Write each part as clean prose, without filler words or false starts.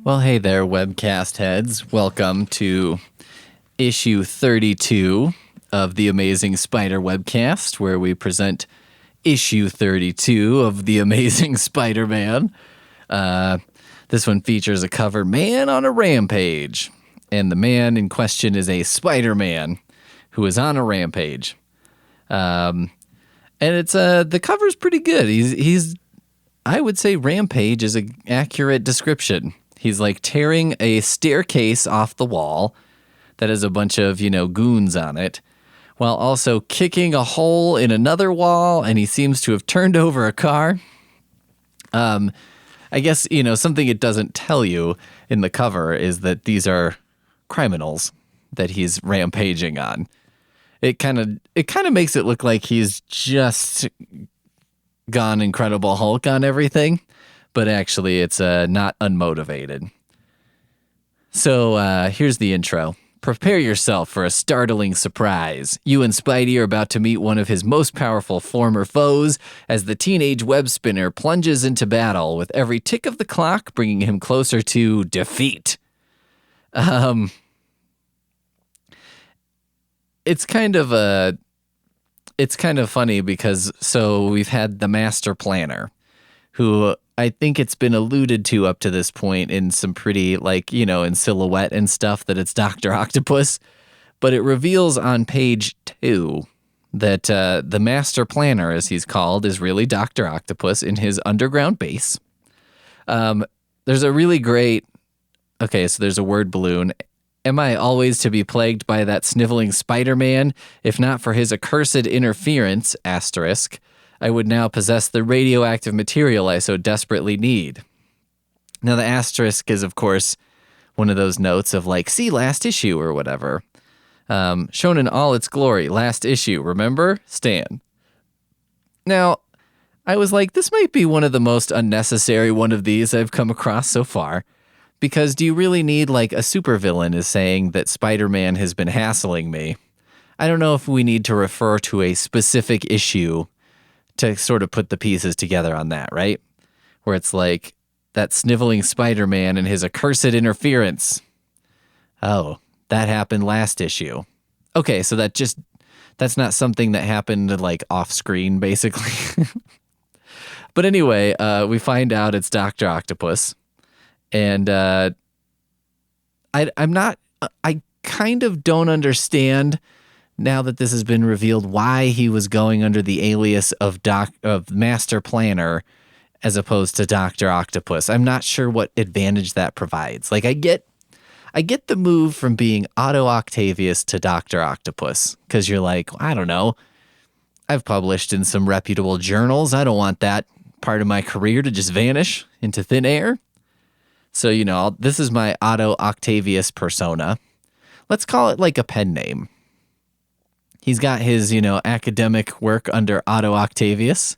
Well, hey there, webcast heads. Welcome to issue 32 of the Amazing Spider webcast, where we present issue 32 of The Amazing Spider-Man. This one features a cover man on a rampage, and the man in question is a Spider-Man who is on a rampage. And it's the cover's pretty good. He's I would say rampage is an accurate description. He's like tearing a staircase off the wall that has a bunch of, goons on it, while also kicking a hole in another wall, and he seems to have turned over a car. I guess, something it doesn't tell you in the cover is that these are criminals that he's rampaging on. It kind of makes it look like he's just gone Incredible Hulk on everything, but actually it's not unmotivated. So here's the intro. Prepare yourself for a startling surprise. You and Spidey are about to meet one of his most powerful former foes as the teenage web spinner plunges into battle, with every tick of the clock bringing him closer to defeat. It's kind of funny because we've had the Master Planner, who I think it's been alluded to up to this point in some pretty, in silhouette and stuff, that it's Dr. Octopus. But it reveals on page 2 that the Master Planner, as he's called, is really Dr. Octopus in his underground base. There's a really great... Okay, so there's a word balloon. Am I always to be plagued by that sniveling Spider-Man? If not for his accursed interference, *, I would now possess the radioactive material I so desperately need. Now, the asterisk is, of course, one of those notes of see last issue or whatever. Shown in all its glory, last issue, remember? Stan. Now, I was like, this might be one of the most unnecessary one of these I've come across so far. Because do you really need, a supervillain is saying that Spider-Man has been hassling me? I don't know if we need to refer to a specific issue to sort of put the pieces together on that, right? Where it's that sniveling Spider-Man and his accursed interference. Oh, that happened last issue. Okay, so that's not something that happened off screen, basically. But anyway, we find out it's Dr. Octopus. And I kind of don't understand, now that this has been revealed, why he was going under the alias of Master Planner as opposed to Dr. Octopus. I'm not sure what advantage that provides. I get the move from being Otto Octavius to Dr. Octopus, because you're I don't know, I've published in some reputable journals. I don't want that part of my career to just vanish into thin air. So, this is my Otto Octavius persona. Let's call it a pen name. He's got his, academic work under Otto Octavius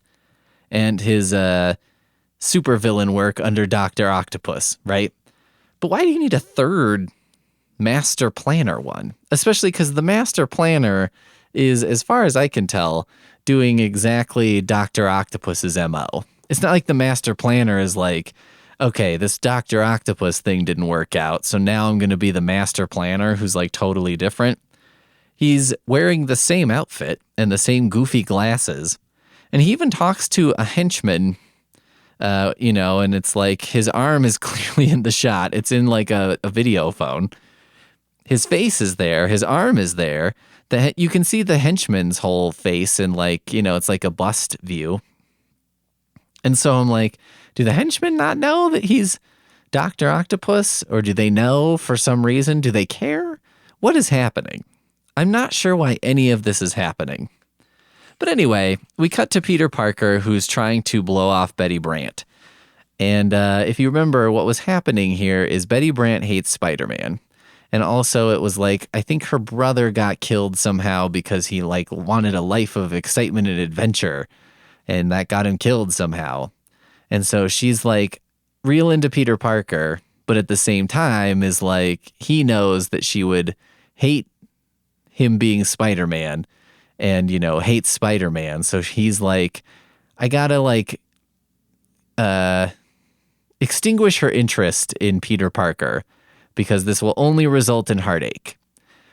and his supervillain work under Dr. Octopus, right? But why do you need a third Master Planner one? Especially because the Master Planner is, as far as I can tell, doing exactly Dr. Octopus's MO. It's not like the Master Planner is okay, this Dr. Octopus thing didn't work out, so now I'm going to be the Master Planner who's totally different. He's wearing the same outfit and the same goofy glasses. And he even talks to a henchman, and it's his arm is clearly in the shot. It's in a video phone. His face is there. His arm is there. You can see the henchman's whole face in it's a bust view. And so I'm do the henchmen not know that he's Dr. Octopus? Or do they know for some reason? Do they care? What is happening? I'm not sure why any of this is happening. But anyway, we cut to Peter Parker, who's trying to blow off Betty Brant. And if you remember, what was happening here is Betty Brant hates Spider-Man. And also it was I think her brother got killed somehow because he wanted a life of excitement and adventure. And that got him killed somehow. And so she's real into Peter Parker, but at the same time is he knows that she would hate him being Spider-Man and, hates Spider-Man. So he's I gotta extinguish her interest in Peter Parker because this will only result in heartache,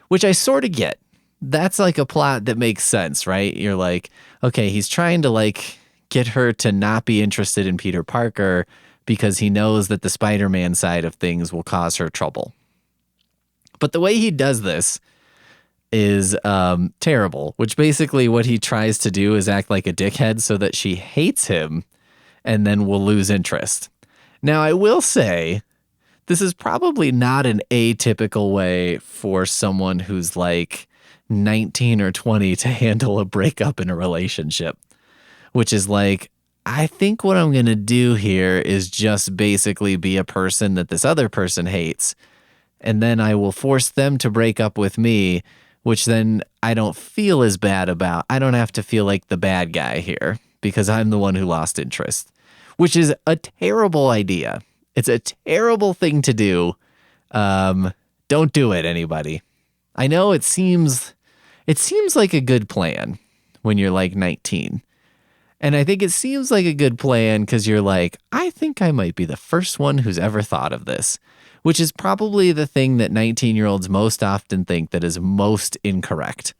which I sort of get. That's like a plot that makes sense, right? You're like, okay, he's trying to like get her to not be interested in Peter Parker because he knows that the Spider-Man side of things will cause her trouble. But the way he does this is terrible, which basically what he tries to do is act like a dickhead so that she hates him and then will lose interest. Now, I will say, this is probably not an atypical way for someone who's like 19 or 20 to handle a breakup in a relationship, which is like, I think what I'm going to do here is just basically be a person that this other person hates, and then I will force them to break up with me, which then I don't feel as bad about. I don't have to feel like the bad guy here because I'm the one who lost interest, which is a terrible idea. It's a terrible thing to do. Don't do it, anybody. I know it seems like a good plan when you're like 19. And I think it seems like a good plan because you're like, I think I might be the first one who's ever thought of this, which is probably the thing that 19-year-olds most often think that is most incorrect.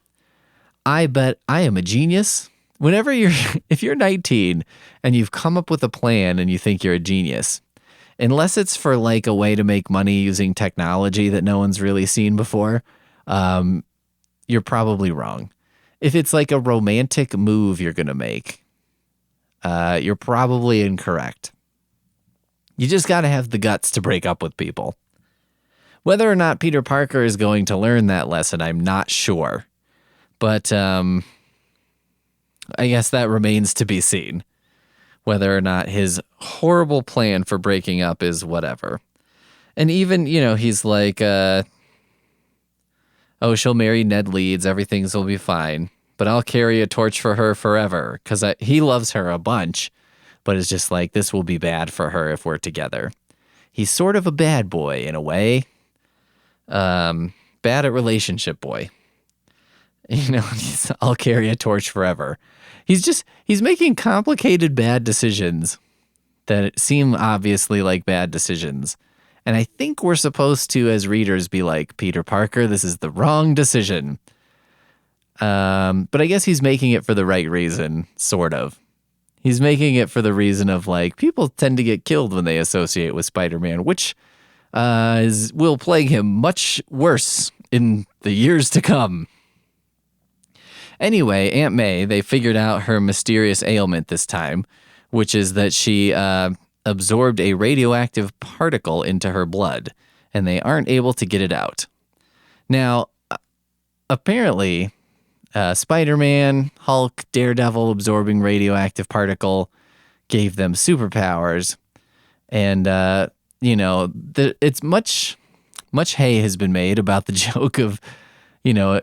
I bet I am a genius. If you're 19 and you've come up with a plan and you think you're a genius, unless it's for like a way to make money using technology that no one's really seen before, you're probably wrong. If it's like a romantic move you're going to make, you're probably incorrect. You just got to have the guts to break up with people. Whether or not Peter Parker is going to learn that lesson, I'm not sure. But I guess that remains to be seen. Whether or not his horrible plan for breaking up is whatever. And even, he's like, oh, she'll marry Ned Leeds. Everything will be fine. But I'll carry a torch for her forever because he loves her a bunch. But it's just like, this will be bad for her if we're together. He's sort of a bad boy in a way. Bad at relationship boy. I'll carry a torch forever. He's making complicated bad decisions that seem obviously like bad decisions. And I think we're supposed to, as readers, be like, Peter Parker, this is the wrong decision. But I guess he's making it for the right reason, sort of. He's making it for the reason of like, people tend to get killed when they associate with Spider-Man, which will plague him much worse in the years to come. Anyway, Aunt May, they figured out her mysterious ailment this time, which is that she absorbed a radioactive particle into her blood, and they aren't able to get it out. Now, apparently, Spider-Man, Hulk, Daredevil absorbing radioactive particle gave them superpowers, and it's much hay has been made about the joke of,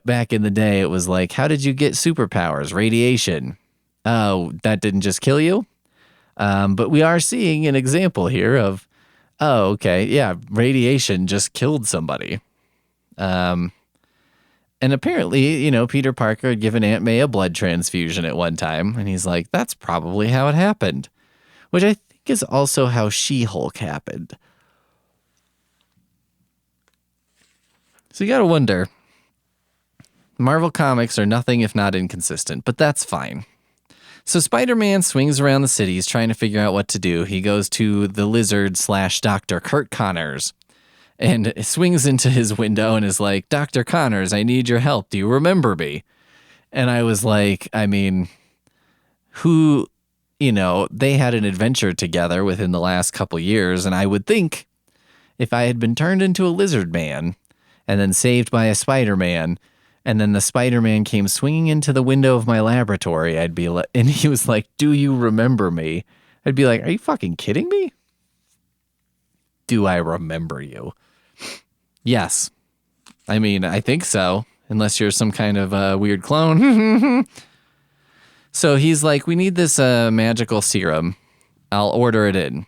back in the day, it was like, how did you get superpowers? Radiation. Oh, that didn't just kill you? But we are seeing an example here of, oh, okay, yeah, radiation just killed somebody. And apparently, Peter Parker had given Aunt May a blood transfusion at one time, and he's like, that's probably how it happened, which I think is also how She-Hulk happened. So you gotta wonder, Marvel Comics are nothing if not inconsistent, but that's fine. So Spider-Man swings around the cities trying to figure out what to do. He goes to the Lizard / Dr. Curt Connors and swings into his window and is like, Dr. Connors, I need your help. Do you remember me? And I was like, I mean, they had an adventure together within the last couple years, and I would think if I had been turned into a lizard man and then saved by a Spider-Man, and then the Spider-Man came swinging into the window of my laboratory, I'd be like, and he was like, do you remember me? I'd be like, are you fucking kidding me? Do I remember you? Yes. I mean, I think so, unless you're some kind of weird clone. So he's like, we need this magical serum. I'll order it in.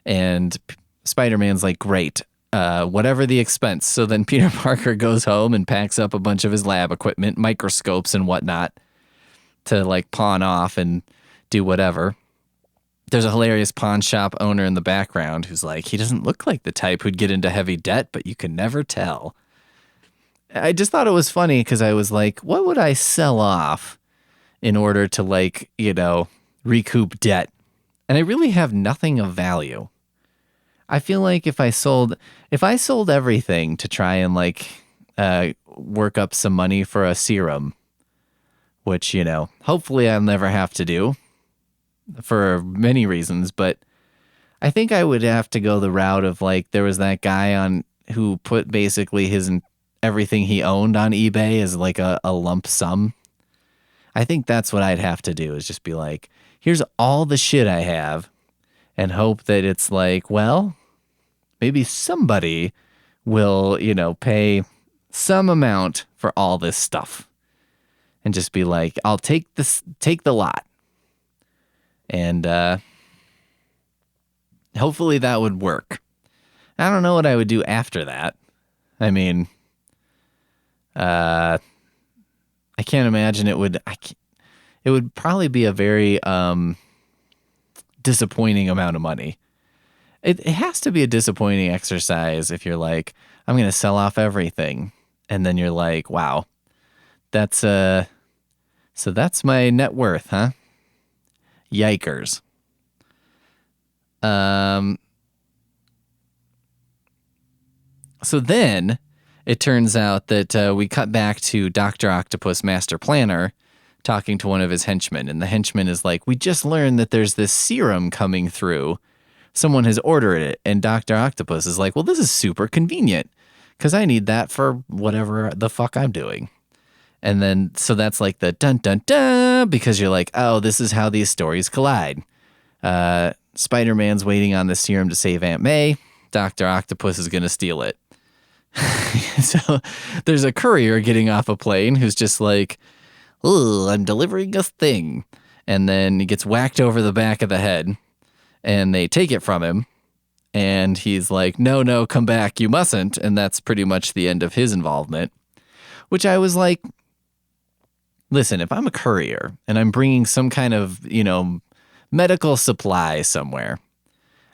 And Spider-Man's like, great. Whatever the expense. So then Peter Parker goes home and packs up a bunch of his lab equipment, microscopes and whatnot, to like pawn off and do whatever. There's a hilarious pawn shop owner in the background who's like, he doesn't look like the type who'd get into heavy debt, but you can never tell. I just thought it was funny because I was like, what would I sell off in order to, like, you know, recoup debt? And I really have nothing of value. I feel like if I sold everything to try and, like, work up some money for a serum, which, you know, hopefully I'll never have to do for many reasons, but I think I would have to go the route of, like, there was that guy who put basically everything he owned on eBay as like a lump sum. I think that's what I'd have to do, is just be like, here's all the shit I have, and hope that it's like, well, maybe somebody will, you know, pay some amount for all this stuff, and just be like, I'll take the lot. And hopefully that would work. I don't know what I would do after that. I mean, I can't imagine it would. It would probably be a very disappointing amount of money. It has to be a disappointing exercise if you're like, I'm going to sell off everything, and then you're like, wow, so that's my net worth, huh? Yikers. So then it turns out that we cut back to Dr. Octopus Master Planner talking to one of his henchmen. And the henchman is like, we just learned that there's this serum coming through. Someone has ordered it. And Dr. Octopus is like, well, this is super convenient because I need that for whatever the fuck I'm doing. And then, so that's like the dun dun dun, because you're like, oh, this is how these stories collide. Spider-Man's waiting on the serum to save Aunt May. Dr. Octopus is going to steal it. So there's a courier getting off a plane who's just like, oh, I'm delivering a thing. And then he gets whacked over the back of the head, and they take it from him. And he's like, no, come back. You mustn't. And that's pretty much the end of his involvement, which I was like, listen, if I'm a courier and I'm bringing some kind of, you know, medical supply somewhere,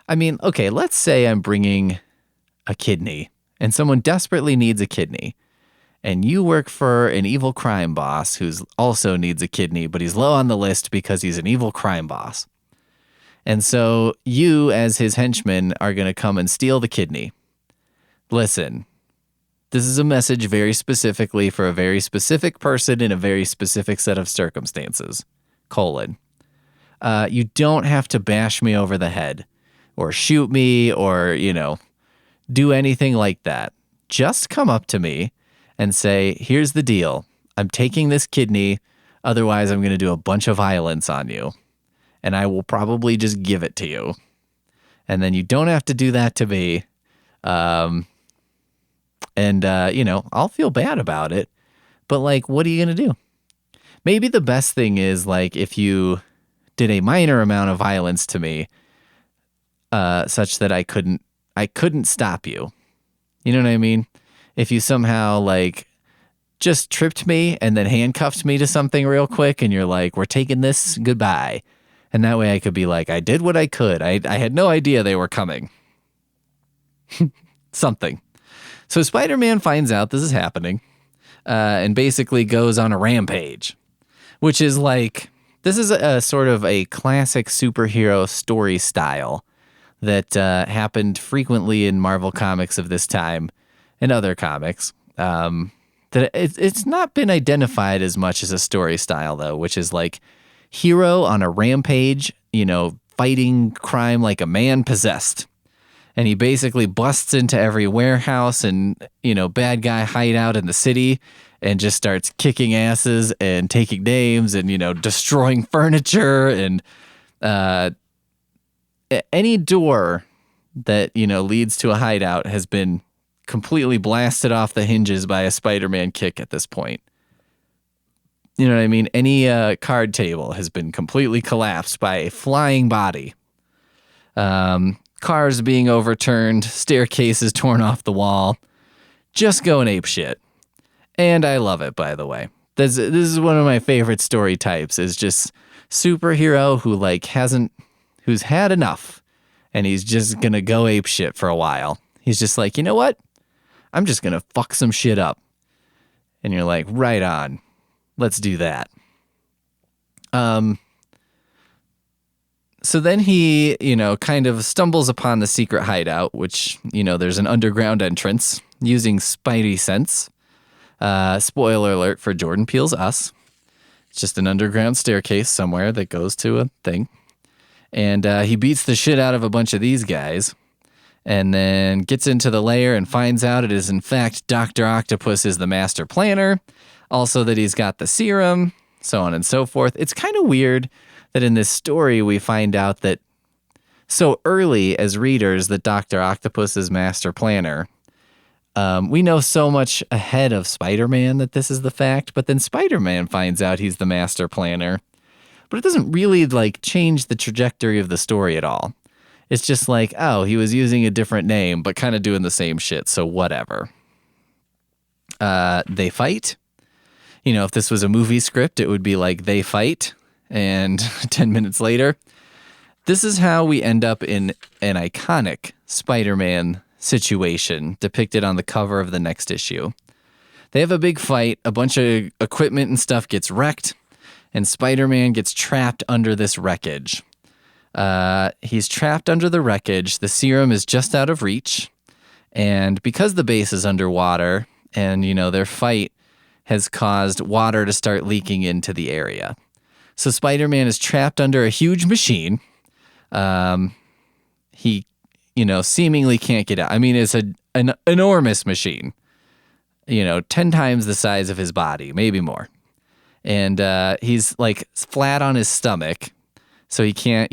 I mean, okay, let's say I'm bringing a kidney and someone desperately needs a kidney, and you work for an evil crime boss who's also needs a kidney, but he's low on the list because he's an evil crime boss. And so you, as his henchman, are going to come and steal the kidney. Listen, this is a message very specifically for a very specific person in a very specific set of circumstances. : you don't have to bash me over the head or shoot me or, you know, do anything like that. Just come up to me and say, here's the deal. I'm taking this kidney. Otherwise, I'm going to do a bunch of violence on you. And I will probably just give it to you. And then you don't have to do that to me. You know, I'll feel bad about it. But, like, what are you going to do? Maybe the best thing is, like, if you did a minor amount of violence to me, such that I couldn't stop you. You know what I mean? If you somehow, like, just tripped me and then handcuffed me to something real quick, and you're like, we're taking this, goodbye. And that way I could be like, I did what I could. I had no idea they were coming. Something. So Spider-Man finds out this is happening, and basically goes on a rampage, which is like, this is a sort of a classic superhero story style that happened frequently in Marvel comics of this time and other comics. That it's not been identified as much as a story style, though, which is like hero on a rampage, you know, fighting crime like a man possessed. And he basically busts into every warehouse and, you know, bad guy hideout in the city and just starts kicking asses and taking names and, you know, destroying furniture. And any door that, you know, leads to a hideout has been completely blasted off the hinges by a Spider-Man kick at this point. You know what I mean? Any card table has been completely collapsed by a flying body. Cars being overturned, staircases torn off the wall, just going apeshit. And I love it, by the way. This is one of my favorite story types, is just superhero who who's had enough, and he's just going to go ape shit for a while. He's just like, you know what? I'm just going to fuck some shit up. And you're like, right on. Let's do that. So then he, kind of stumbles upon the secret hideout, which, there's an underground entrance using Spidey sense. Spoiler alert for Jordan Peele's Us. It's just an underground staircase somewhere that goes to a thing. And he beats the shit out of a bunch of these guys and then gets into the lair and finds out it is, in fact, Dr. Octopus is the master planner. Also that he's got the serum, so on and so forth. It's kind of weird that in this story we find out that so early as readers that Dr. Octopus is master planner. We know so much ahead of Spider-Man that this is the fact, but then Spider-Man finds out he's the master planner. But it doesn't really change the trajectory of the story at all. It's just like, oh, he was using a different name, but kind of doing the same shit, so whatever. They fight. If this was a movie script, it would be like they fight, and 10 minutes later. This is how we end up in an iconic Spider-Man situation depicted on the cover of the next issue. They have a big fight, a bunch of equipment and stuff gets wrecked, and Spider-Man gets trapped under this wreckage. He's trapped under the wreckage. The serum is just out of reach, and because the base is underwater, and their fight has caused water to start leaking into the area. So Spider-Man is trapped under a huge machine. He seemingly can't get out. I mean, it's an enormous machine, 10 times the size of his body, maybe more. And he's flat on his stomach, so he can't,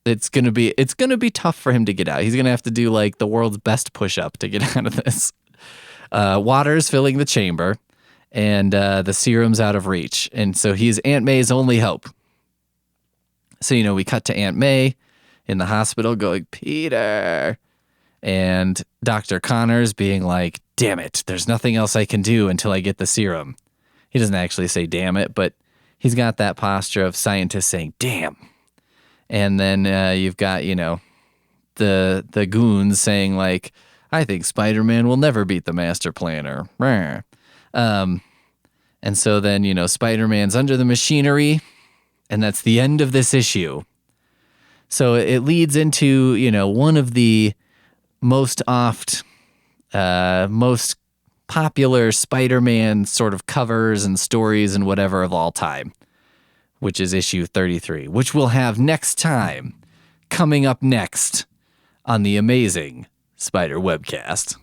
it's going to be tough for him to get out. He's going to have to do the world's best push-up to get out of this. Water's filling the chamber, and the serum's out of reach. And so he's Aunt May's only hope. So, we cut to Aunt May in the hospital going, Peter. And Dr. Connors being like, damn it, there's nothing else I can do until I get the serum. He doesn't actually say damn it, but he's got that posture of scientists saying, damn. And then you've got, the goons saying I think Spider-Man will never beat the master planner. And so then, Spider-Man's under the machinery, and that's the end of this issue. So it leads into, one of the most popular Spider-Man sort of covers and stories and whatever of all time, which is issue 33, which we'll have next time, coming up next on the amazing Spider Webcast.